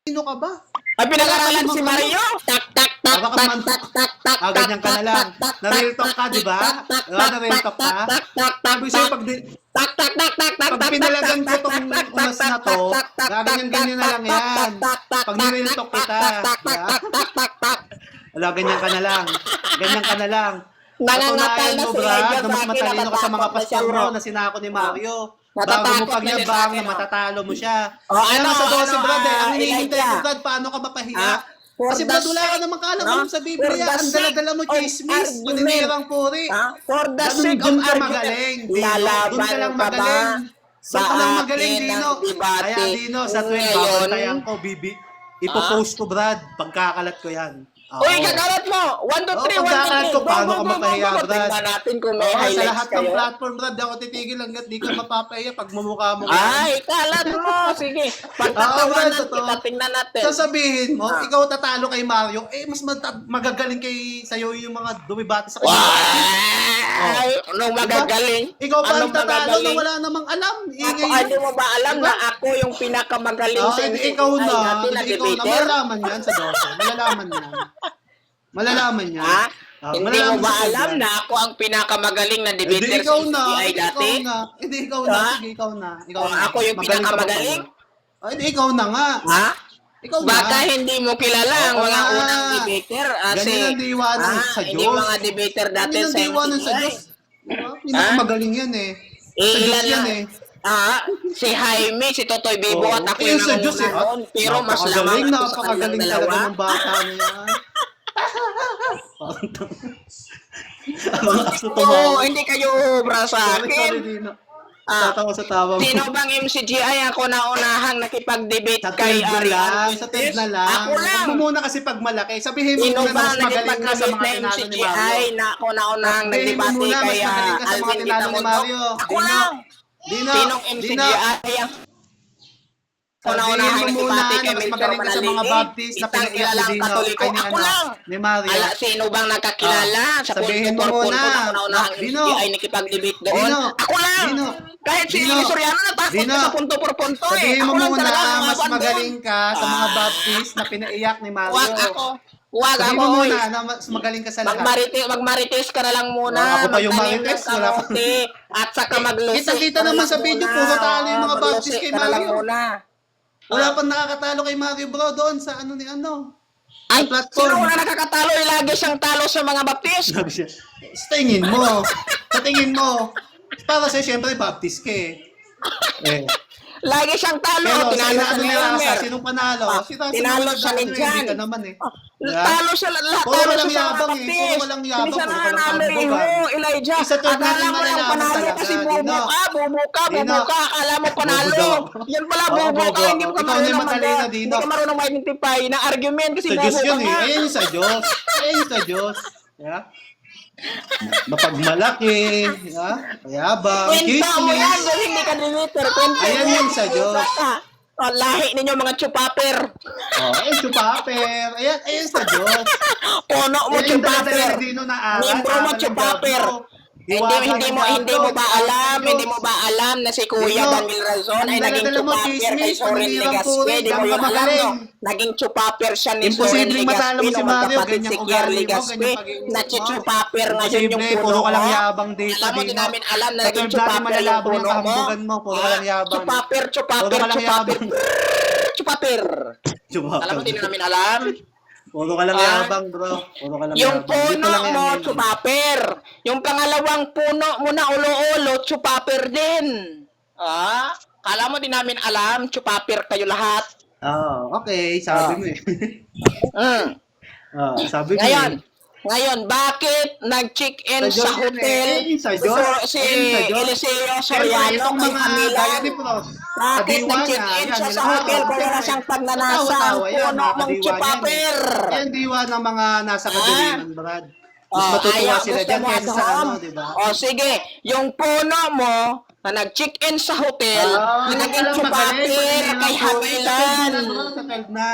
Sino ka ba? Ay, pinag-aralan si Mario? Tak, tak, tak, Baka tak, man, tak, tak, tak, ganyan ka na lang. Na-real talk ka, di ba? Na-real talk ka? Sabi sa'yo, pag pinalagan ko tong unas na to, gaganyan-ganyan na lang yan. Pag ni-real talk kita, wala, ganyan ka na lang. Ganyan ka na lang. Nangangatal na Patunayan mo, si Brad, Edgar na mas sa akin, matalino ka sa mga natatakot na pastor siya, mo bro. na sinako ni Mario. Bago mo Natatakot na siya sa pagyabang akin, na oh. matatalo mo siya. Oh, Kaya ano, nga sa 12, ano, Brad, ang hinihintay Elijah? ko, Brad, paano ka mapahiya? For Kasi the Brad, wala ka sake, namang kaalam no? sa For Biblia. the Ang dala-dala mo, sake of chismis, argument. paninirang puri. For the Ganun, sake of dun ka argument, magaling, Dino. lalaban Dun ka lang ka ba magaling. sa Doon ka lang magaling, akin Dino. ng debate? Kaya, Dino, sa 12, Ngayon, babantayan ko, Bibi. Ipopost ko, Brad. Pagkakalat ko yan. Uy, kagalat mo! 1, 2, 3, 1, 2, 3. Pagkakalat ko, paano ka mapahiya, Brad? Tingnan natin kung may Oo, sa highlights lahat ng kayo. platform, Brad, di ako titigil hanggat di ka mapapahiya pag mumukha mo. Ay, kalat mo! Sige, pagtatawanan Brad, totoo. kita, tingnan natin. Sasabihin mo, ikaw tatalo kay Mario, mas magagaling kay sa'yo yung mga dumibati sa kanya. Ay, anong magagaling? Ikaw pa ang Anong tatalo na magagaling? wala namang alam. Ako, hindi mo ba alam na ako yung pinakamagaling sa Hindi ikaw na. natin na Hindi ikaw na. debater? Malalaman yan sa 12. Malalaman yan. Malalaman yan. Ha? Hindi mo malalaman ba sa alam program. na ako ang pinakamagaling na Hindi debater ikaw sa na. CCI dati? Hindi ikaw na. Ha? Sige, ikaw na. Ikaw Oh, na. ako yung Magaling ka pinakamagaling? ba? Hindi, ikaw na nga. Ha? Ikaw na. Baka hindi mo kilala ang Oo mga nga. unang debater. Ganyan ang diiwanan sa Hindi Diyos. mga debater dati Ganyan ang sa diiwanan sa MCI. Diyos. Diba? Pinakamagaling yan eh. Sa Diyos Ilan yan lang. eh. Si Jaime, si Totoy Bibo Oo. at ako Ayun yung sa Diyos eh. nangununa noon. Pero mas Napakagaling, lamang ako sa kanilang napakagaling talaga dalawa. ng bata na yan. Ang aso Oo, tumawa. hindi kayo ubra sa Sorry, akin. Dino. Ah, Tatawa sa tawa mo. Sino bang MCGI ako na unahang nakipag-debate Sa kay 12 na Ari lang, Alvarez? sa 12 na lang. Ako lang. Huwag mo muna kasi pag malaki. Sabihin mo Sino muna na ba mas magaling ka sa mga nakipag-debate na tinalo ni MCGI Mario. na ako na unahang Sabihin mo nagdebate muna, mas kay magaling ka sa mga Alvin tinalo ni Ditamundo? Mario. Ako lang. Dino, Sinong Dino, MCGI ang sabihin unahang mo muna nagdebate na kay mas Melchor magaling ka sa mga Manalili? Baptist na Isang pinaiyak ni kilalang Dino. Katoliko. Ay, ni Ako lang. Ni Mario. Ala, sino bang nakakilala sa Sabihin punto mo por punto muna. na una-unahang Dino. MCGI nakipag-debate doon? Dino. Ako lang. Dino. Kahit si Dino. Eli Soriano natakot Dino. na sa punto por punto eh. Sabihin mo Ako lang muna, talaga ang mas laban magaling doon. ka sa mga Baptist na pinaiyak ni Mario. Huwag ako. Huwag Sabihin ako. mo oy. muna na mas magaling ka sa lahat. Magmarites ka na lang muna. Ako pa yung Magtanim marites, ng wala pa. kamote. At saka maglusi. Kita-kita ka na naman lang sa video, muna. puro talo yung mga Maglusi Baptist kay ka na lang Mario. muna. Wala pang nakakatalo kay Mario bro doon sa ano ni ano. Ay, platform. sino wala nakakatalo? Lagi siyang talo sa mga Baptist. Sa tingin mo. Sa tingin mo. Para sa siyempre Baptist ka eh. Lagi siyang talo. Pero sa Tinalo inaano siya ni ni Rasa, Elmer. sinong panalo? Si Rasa Tinalo naman siya ni nagdano, Jan. Hindi ka naman eh. Diba? Talo siya lahat. Puro Talo walang siya sa mga yabang eh. Baptist. Puro walang yabang, Hindi siya puro walang nanalo tambugan. mo, Elijah. Isa to Akala natin mo lang malalaman panalo talaga, kasi Dino. bubo ka. Dino. Akala mo panalo. Bobo daw. Yan pala, Oo, bubo bobo ka. ako. Hindi mo ka Ikaw na yung marunong matalino, mag- Dino. Hindi ka marunong ma-identify ng argument kasi Sa bubo Diyos ka yun eh. nga. Ayan yung sa Diyos. Ayan yung sa Diyos. Yeah? Mapagmalaki. Yeah? Mayabang. Kwenta mo yan, Chismis. kung hindi ka demeter. Kwenta Ayan mo yung sa Diyos. Oh, lahi ninyo mga chupaper. Ayan, chupaper. Ayan sa Diyos. Puno mo Ayan yung dala-dala chupaper. ni Dino na aral. Membro mo chupaper. Hindi mo ba alam na si Kuya Dino, Daniel Razon ay ang naging dala-dala mo, chupaper kay chismis, Soren paninirang Legaspi. puri, Di mo ganun yun ka alam, magaling. no? Naging chupaper siya ni Soren Imposibleng matalo mo Legaspi si nung Mario, magkapatid ganyang si Kier ugali mo, Legaspi ganyang pag-iisip na mo. chupaper ngayon yung Imposible, puno puro ka lang mo. yabang dito, Alam mo, di Dino. namin alam na Sa naging 12 natin chupaper yung malalaban puno yung mo. kahambugan mo, puro ka lang yabang. Chupaper. Puro ka lang yabang. Chupaper. Alam mo, di na namin alam. Puro ka lang yabang, bro. Puro ka lang Yung yabang. Dito puno lang yan, mo, yan. chupaper. Yung pangalawang puno mo na ulo-ulo, chupaper din. Kala mo di namin alam, chupaper kayo lahat. Okay, sabi mo eh. Sabi ko Ngayon, bakit nag-check-in Sa sa Diyos yun hotel eh. Sa Diyos. si Ayun, sa Diyos. Eliseo Siyempre, Soriano itong kay mga Camila? gaya ni Pros. Bakit Kadiwa nag-check-in yan, siya sa nila- hotel kung wala siyang pagnanasa ang Tawa-tawa yan, puno mga ng kadiwa yan chupaper? eh. Yan diwa ng mga nasa kadilingan, Brad. Mas matutuwa Ayaw, sila gusto dyan mo kaysa sa doon? ano, di ba? Sige, yung puno mo na nag-check-in sa hotel, na naging chupaper kay Habilan. Sa 12 na.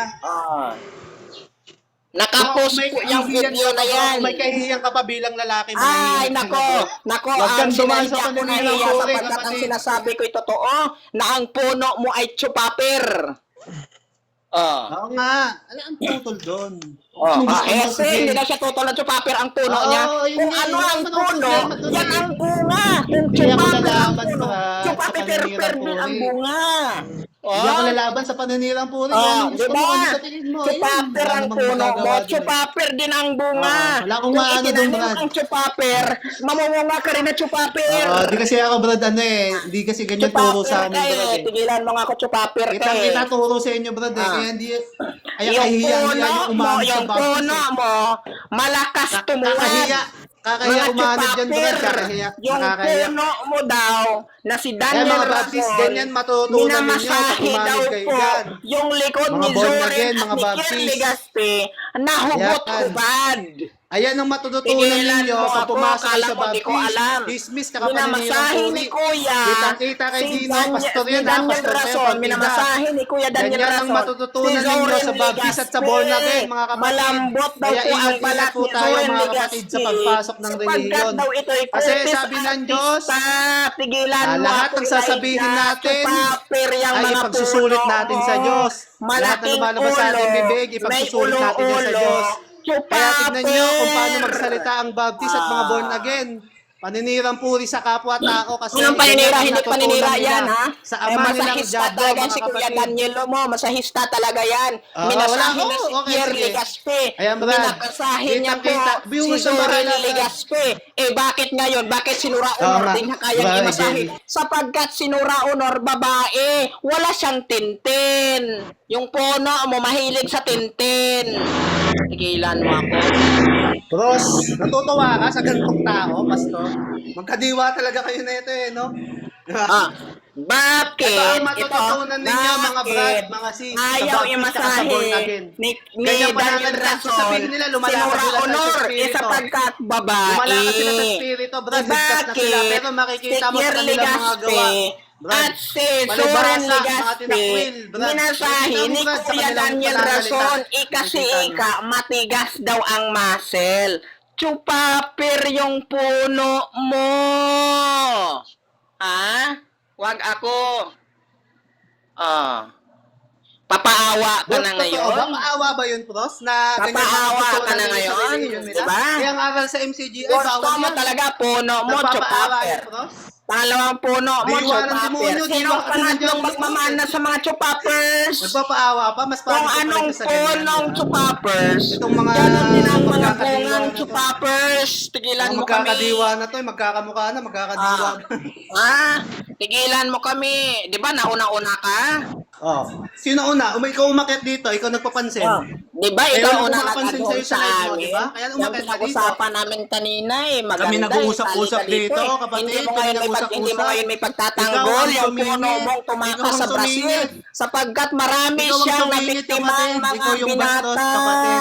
Nakapost May po yung kahihiyan video ka na pa, yan. May kahihiyan ka pa bilang lalaki. Ay, manahimik nako, ka. Huwag kang dumaan hindi sa ako kanilang nahiya puri, sapagkat ang kapatid. sinasabi ko'y totoo na ang puno mo ay chupaper. Oo nga. Alam, ang tutol doon. Oh, Kung gusto mo, kasi sige. hindi na siya tutulad Chupapir ang puno Oo, niya. yun Kung nga, ano yun ang naman ang puno, problema dun yan eh. ang bunga. Kung Kaya ako Chupapir ang lalaban, puno, Brad, Chupapir sa paninirang din ang puri. bunga. Hindi ako Oh, lalaban sa paninirang puri. Kung anong di gusto mo, ba? kung ano sa tingin mo. Ayun, Chupapir wala ang namang puno mo, magagawa dun eh. Chupapir din ang bunga. Wala akong Kung maano dun, itinanim Brad. ang Chupapir, mamumunga ka rin na Chupapir. Di kasi ako, Brad, ano eh. Hindi kasi ganyan turo sa amin, Chupapir Brad ka eh. tigilan mo nga ako Chupapir ka Kita turo sa inyo, Brad eh. Kaya hindi, kaya Yung kahiya puno yung mo, umamit sa yung baptist puno eh. mo, malakas tumuwad. Kakahiya. Kakahiya Mga umanit dyan, Brad. Chupapir, Kakahiya. yung Nakakahiya. puno mo daw, na si Kaya Daniel mga baptist, Rason, ganyan matutunan ninyo pag minamasahe daw umanit kayo po, dyan. yung likod Mga ni born Zoren again, at mga ni baptist. Kirli Gaspe, nahugot-hubad. Ayan ang matututunan Tigilan ninyo mo pag ako, pumasok kayo kala sa mo di ko alam. baptist. Dismiss ka kapaninirang Minamasahe puri. ni Kuya. Kitang-kita kay Dino, pastor yan ha, Daniel pastor kayo, Rason, partida. minamasahe ni Kuya Daniel Ganyan ang Rason. matututunan ninyo sa baptist at sa born again, mga kapatid. Malambot daw Kaya po ang ingat-ingat balat po ni tayo, Zoren mga kapatid, sa pagpasok ng relihiyon. daw ito'y Kasi kultis sabi ng Diyos, artista. Tigilan mo lahat ako, ng sasabihin Elijah. natin Chupapir yung ay mga ipagsusulit puno natin mo. sa Diyos. Lahat na Malaking lumalabas sa ating ulo, bibig, may ipagsusulit natin yan sa ulo-ulo. Diyos. Kaya tignan nyo kung paano Chupapir. magsalita ang baptist at mga born again. Paninirang puri sa kapwa-tao kasi Anong paninira? ganyan ang Hindi natutunan paninira nila yan, ha? sa ama nilang masahista Diablo, talaga mga si Kuya kapatid. Danielo mo. Masahista talaga yan. Wala Minasahe ko. na si Okay, Pierre sige. Legaspe. Ayan, Brad. Minasahe niya po Kitang-kita. si Viewers ang Zoren bahala, Brad. Legaspe. Bakit ngayon? Bakit sinura Oo Honor nga. din niya kayang Brad, imasahe? Jen. Sapagkat sinura Honor babae. Wala siyang tintin. Yung puno mo mahilig sa tintin. Tigilan mo ako. Bros, natutuwa ka sa ganitong tao, pastor? Magkadiwa talaga kayo na ito eh, no? Bakit? Ito ang matututunan ninyo, mga brad, mga sis, sa ayaw baptist at sa born again. ni Ganyan pa Daniel natin Rason, sasabihin nila, lumalakas sinura sila sa honor, espiritu. sapagkat babae. Lumalakas sila sa spirito, brad, ligtas na sila, pero makikita mo sa kanilang mga gawa. Brad, At si palibhasa, Zoren mga Legaspe, tinakwil, Brad. minasahe Makikita mo, ni Brad, sa Kuya kanilang Daniel pananalita. Rason, kasi Makikita mo. matigas daw ang muscle. Chupapir yung puno mo. Ha? Wag ako. Papaawa ka Bros, na totoo ba? ngayon? Maawa ba yun, Bros? Na ganyan Papaawa matutunan ka na nila sa ngayon, relihiyon nila? diba? Kaya ang aral sa MCGI, Gusto bawal mo yan. talaga puno mo, Nagpapaawa chupapir. yan, Bros. Pangalawang puno mo, Diwa ng chupapir. demonyo, Sino diwa ang kasi nandiyan pangatlong ang magmamana sa mga chupapers? Nagpapaawa pa, mas Kung pangit pa anong rin sa ganyan. punong chupapers, Itong mga ganun din ang mga magkakadiwa bungang na to. chupapers. Tigilan Mga mo kami. magkakadiwa na to, magkakamukha na, magkakadiwa na. Tigilan mo kami. Di ba nauna-una ka? Oh. Sino una? Ikaw umakyat dito, ikaw nagpapansin. Di ba Kaya ikaw wala una pumapansin nag-adhong sa'yo sa sa live mo, amin? di ba? Kaya Yung umakyat ka dito. pinag-usapan namin kanina maganda. Kami nag-uusap-usap salita dito, eh. kapatid. Hindi mo Kami ngayon nag-uusap-usap. hindi mo ngayon may Ikaw pagtatanggol. ang Yung sumingit. puno mong Ikaw tumakas ang sa Brazil. sumingit. Sapagkat marami Ikaw ang siyang sumingit, nabiktimang kapatid. mga Ikaw yung bastos, binata. kapatid.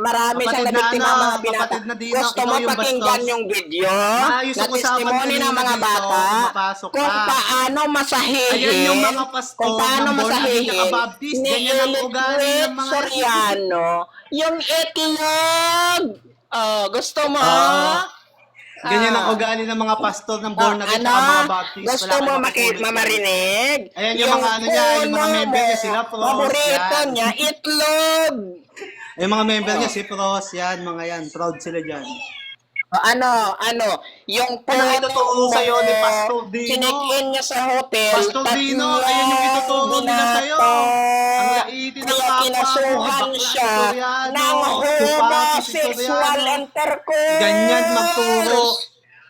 Marami siyang Kapatid na nabiktimang ano, mga binata. kapatid na Dino, Gusto ikaw mo yung pakinggan bastos. yung video Maayos na ang usapan testimony ng kanina mga dito, bata pumapasok kung ka. paano masahihin Ayan yung mga pastor kung paano ng born again masahihin na Baptist, ni ganyan ang ugali Elizabeth ng mga Soriano yung itlog. Gusto mo? Ganyan ang ugali ng mga pastor ng born again ano? at mga Baptist. Gusto Wala mo kang makukulit. mamarinig? Ayan yung mga ano niya, yung mga puno member niya, mo, sila, Pros, paborito yan. niya, itlog. Yung mga member niya, si Pros, yan, mga yan. Proud sila dyan. Yung Ano ituturo sa'yo ni Pastor Dino? Sinig-in niya sa hotel. Pastor Dino, ayan yung ituturo nila sa'yo. Ang laitin ng Kaya kapwa mo, kinasuhan bakla siya Soriano, ng Tupaki homosexual Soriano. intercourse. Ganyan magturo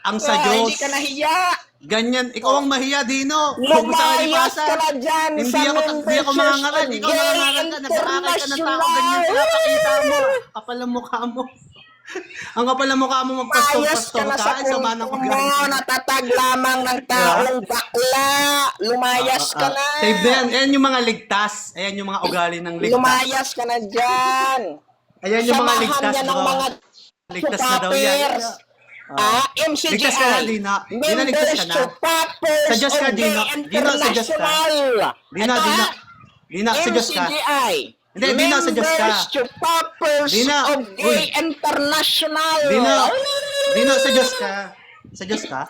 ang sa Diyos. Hindi ka nahiya. Ganyan, ikaw ang mahiya, Dino. Huwag mo sa Lumayas kalipasa. ka na dyan Hindi sa ako mangangaral. membership Ikaw of nangangaral ka. Gay Nagkakakay ka ng tao. Ganyan International. pinapakita mo. Kapal ang mukha mo. Ang kapal ang mukha mo Lumayas ka magpastor-pastor na ka. sa Ay, sama ng punto mo. ugali. Natatag lamang ng taong bakla. Lumayas ka na. Save na yan. Ayan yung mga ligtas. Ayan yung mga ugali ng ligtas. Lumayas ka na dyan. Ayan yung mga Samahan ligtas, niya ng bro. mga Ligtas na daw yan. chupapers. MCGI. Ligtas ka na, Dina. Dina, ligtas ka na. Chupapers Sa Diyos ka, of Dina. Gay Dina, sa Diyos ka. International. Dina, Ito, Dina. Dina, sa Diyos ka. MCGI. Hindi, Dina, sa Diyos ka. Members, Chupapers Dina, of Gay uy. International. Dina, sa Diyos ka. Sa Diyos ka.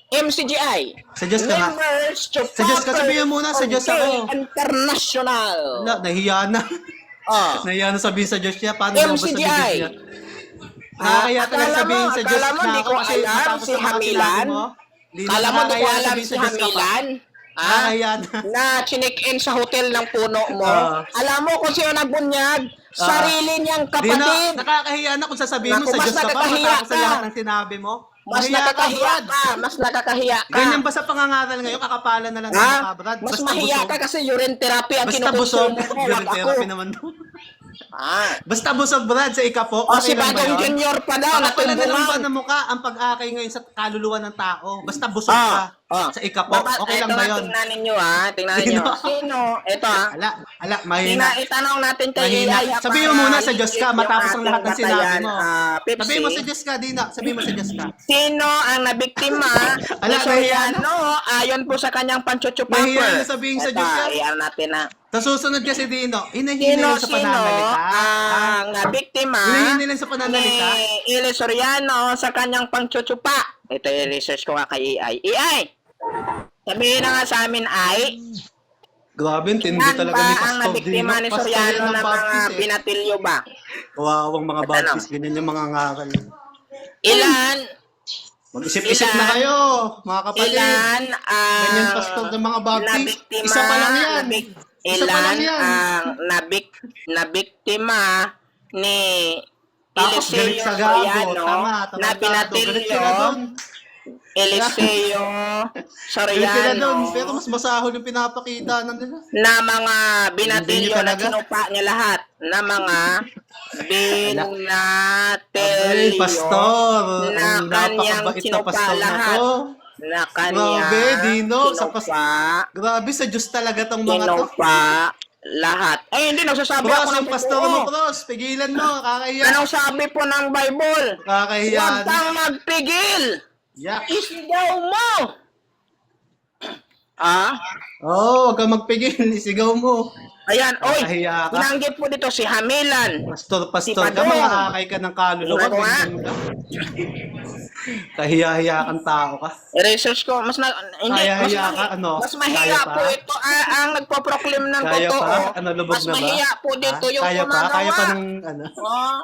MCGI. Sa Diyos ka nga. Members to Sa Diyos ka, sabihin mo muna, sa Diyos ako. International. Wala, nahiya na. Oh. Nahiya na sabihin sa Diyos niya. Paano daw ba sa Diyos MCGI. niya? Nakakaya talaga sabihin sa Diyos akala mo, na di ako ko kasi alam matapos si ang mga Hamilan? sinabi mo. Di na Kala mo di ko nakakaya alam sabihin si sa Diyos ka pa. Hamilan? Nakakaya na. Na chinik-in sa hotel ng puno mo. Oo. Alam mo kung sino nagbunyag? Sarili niyang Di na, kapatid. nakakahiya na kung sasabihin mo Naku, sa mas Diyos ka pa nakakahiya matapos sa ka. lahat ng sinabi mo. Mas Mahiya ka, nakakahiya Brad. ka. Mas nakakahiya ka. Ganyan ba sa pangangaral ngayon? Kakapalan na lang ng Ha? mukha, Brad. Mas Basta mahiya busog. ka kasi urine therapy ang Basta busog. kinukonsumo mo. Urine Wag ako. therapy naman doon. Ah. Basta busog, Brad, sa ikapo. O si Okay lang ba Bagong yun? Junior pa daw, Kakapalan na lang ba natimbungan. ng mukha ang pag-akay ngayon sa kaluluwa ng tao? Basta busog ka sa ikapo. Okay lang ba yun? Tingnan ninyo ha. Tingnan ninyo. Sino? Ito ha. Ala, mahina. Itanong natin kay Mahina. Yaya. Sabihin mo muna sa Diyos ka matapos ang lahat ng sinabi mo. Pepsi. Sabihin mo sa Diyos ka, Dina. Sabihin mo sa Diyos ka. Sino ang nabiktima Ala, ni Soriano ayon po sa kanyang panchuchupaper? Nahiya na sabihin sa Diyos yan. Iyan natin na. Sa susunod kasi, Dino, hinahina yun sa pananalita. ang nabiktima Hinahina lang sa pananalita. ni Ili Soriano sa kanyang pangchuchupa? Ito yung research ko nga kay AI. AI! Sabihin na nga sa amin ay, Grabe, tindi yan talaga ba ni ang Pastor Dino. nabiktima ni Pastor yan Soriano ng ng mga Baptist eh. binatilyo ba? Kawawang mga At Baptist, ganyan yung mga ngaral. Ilan? Mag-isip-isip na kayo, mga kapatid. Ilan ang Ganyan pastor ng mga Baptist. nabiktima? Isa pa lang yan. Isa pa lang Ilan yan. ang nabiktima ni Tapos galit sa gago. Soriano Tama, na galit sila binatilyo doon. Eliseo Galit sila doon. Soriano Pero mas masahol yung pinapakita ng nila. na mga Hindi binatilyo niyo na talaga. sinupa niya lahat na mga Ay, binatilyo pastor. na Ang kanyang napakabait na sinupa pastor na lahat to. na kanya Grabe, Dino. Sa sinupa Grabe, sa Diyos talaga tong mga to. sinupa lahat. Ay, hindi, nagsasabi Bros, ako ng yung pastor totoo. mo, Bros. Pigilan mo. Kakahiya. Anong sabi po ng Bible? Kakahiya. Huwag kang magpigil. Yak. Isigaw mo. Ah? Oo, huwag kang magpigil. Isigaw mo. Ayan, oy. Kakahiya ka. Binanggit po dito si Hamilan. Pastor, Si ka, Padong. mga akay ka ng kaluluwa. Ano nga? Ganyan ka. Kahiya-hiya kang tao ka. Research ko, mas Kaya-hiya ka, ano? mas mahiya Kaya pa? po ito ang nagpo-proclaim ng Kaya totoo. pa? Ano, lubog Mas na ba? mahiya po dito Ha? yung Kaya pa? gumagawa. Kaya pa ng, ano? Oh.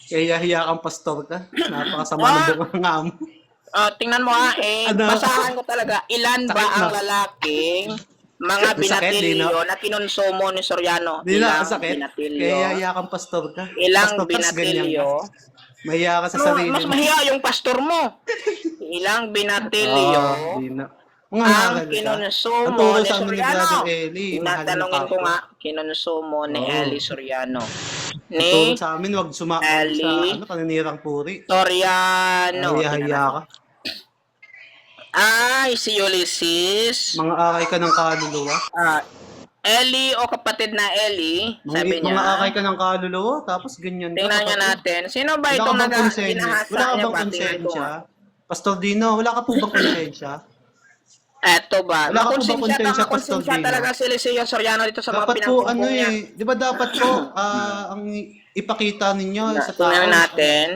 Kahiya-hiya kang pastor ka. Napakasama ng bunga mo. Tingnan mo Ano? basahan ko talaga. Ilan ba Sakit ang na. lalaking mga Sakit, binatilyo Dino. na kinonsumo ni Soriano? Di na, Ilang sakit. binatilyo? Kahiya-hiya kang pastor ka. Ilang Pastor ka, tas ganyan binatilyo? ka. Mahiya ka sa No, sarili mas mo. mahiya yung pastor mo. Ilang binatilyo Di na. Mga ang ngaral ka. kinonsumo Ang turo ni sa amin ni Soriano? Brother Eli. Mahal na Tinatanungin ko kapwa. nga, kinonsumo ni Oo. Eli Soriano. Ang turo Ni sa amin, wag sumakot Ali. sa ano, paninirang puri. Soriano. Kahiya-hiya ka. Ay, si Ulysses. Mga akay ka ng kaluluwa. Eli o kapatid na Eli, sabi Mga niya. akay ka ng kaluluwa, tapos ganyan ka. Tingnan niya kapatid. natin. Sino ba Wala ka itong bang konsensya? ginahasa Wala ka niya bang ba? Tingnan ko konsensya? nga. Pastor Dino, wala ka po bang konsensya? Eto ba? Wala ka po ba Makonsensya konsensya, Pastor Dino? talaga si Eliseo Soriano dito sa mga Dapat po, pinagkumpong ano niya. eh, di ba dapat po, ang ipakita ninyo sa tao. Tingnan natin.